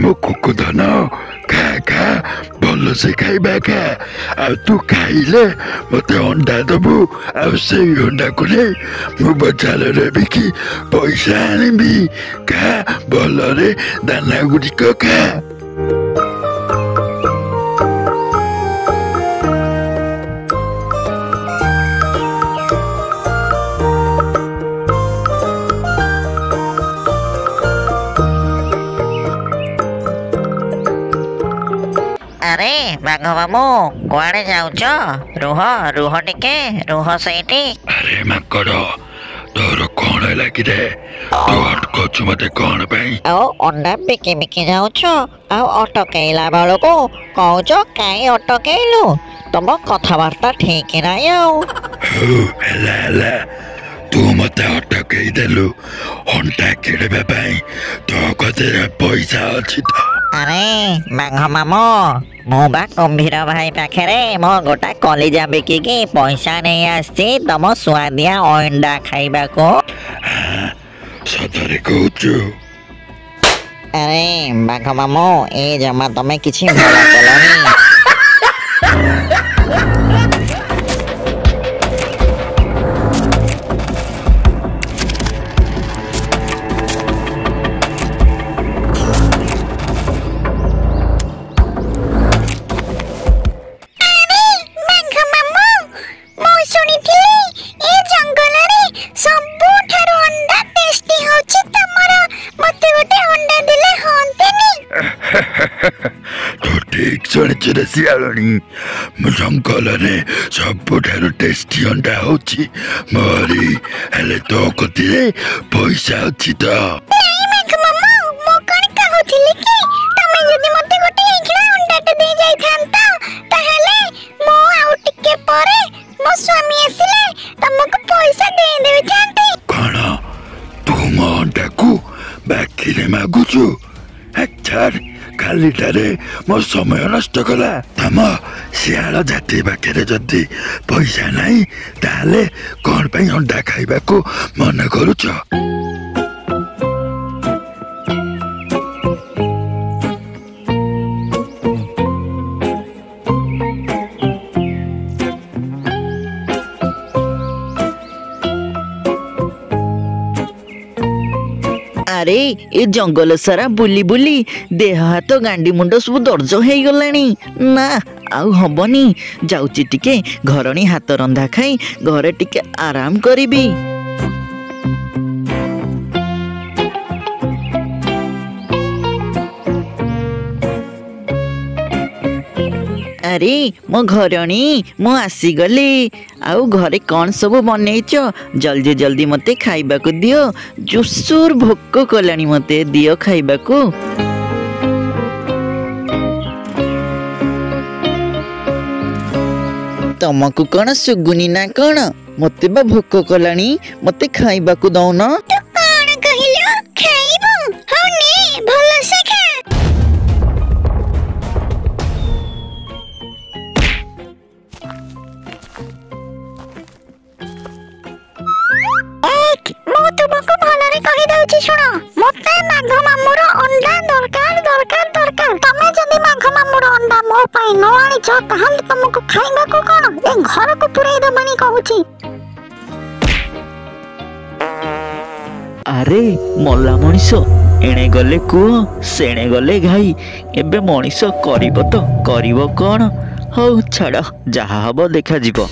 मो कुकुधन खा खा भल से खाइबा खा आ तू खाइले मते अंडा दबु आ से अंडा को नहीं मु बजार रे बिकी पैसा आनिबी खा भल रे दाना गुड़िक खा। अरे बाघ मामू कुआड़े जाऊच रुह रुह टिके रुह सैठी। अरे माकड़ तोर कौन है कि रे तू अटकछु मते कौन पाई आओ अंडा बिकी बिकी जाऊच आओ अटकेला बेलू कौच कहीं अटकेलु तुम कथबार्ता ठीक नहीं आओ हेला तू मते अटकई देलु अंडा किड़े पाई तो कते पैसा अछि तो। अरे बाघ मामू मु बा कुंभीर भाई पाखे मो गोटा कलिजा बिकिकी पैसा नहीं आसी तुम सुआदिया अंडा खाइबा को। सतरे कहूचु। अरे बाघ मामू ए जमा तमे किछि भला कलनी। तो ठीक शुणी सियाणी जंगल रे सबुठार टेस्टी अंडा होची मोरी हेले तो कति पैसा अछि तो। कौन तू मो अंडा को बाकी रे मागुचु छाड़ खाली टारे मो समय नष्ट कला तम सियाल जाति पाखे जदि पैसा नहीं ताले कौन पाई अंडा खाइबा को मन करुच। अरे ए जंगल सारा बुली बुली देह हाथ गांडी मुंड सब दर्ज हो गलानी ना आउ हबनी जाउची टिके घरणी हाथ रंधा खाई घरे टिके आराम करिबी। अरे मो घरणी मो आसीगली आउ घरे कौन सब बनईच जल्दी जल्दी मते खाइबा को दियो जोसुर भोक कलानी मते दियो खाइबा को। तमको कौन सुगुनी ना कौन मते बा भोक कलानी मते खाइबा को दौन। तुमको खाइबा को कौन ए घर को पुराई दबनी कहूची। अरे मल्ला मनीष एणे गले कुह सेणे गले घाई एबे मनीष करिब तो करिब कौन हौ छाड़ जहा हब देखा जीव।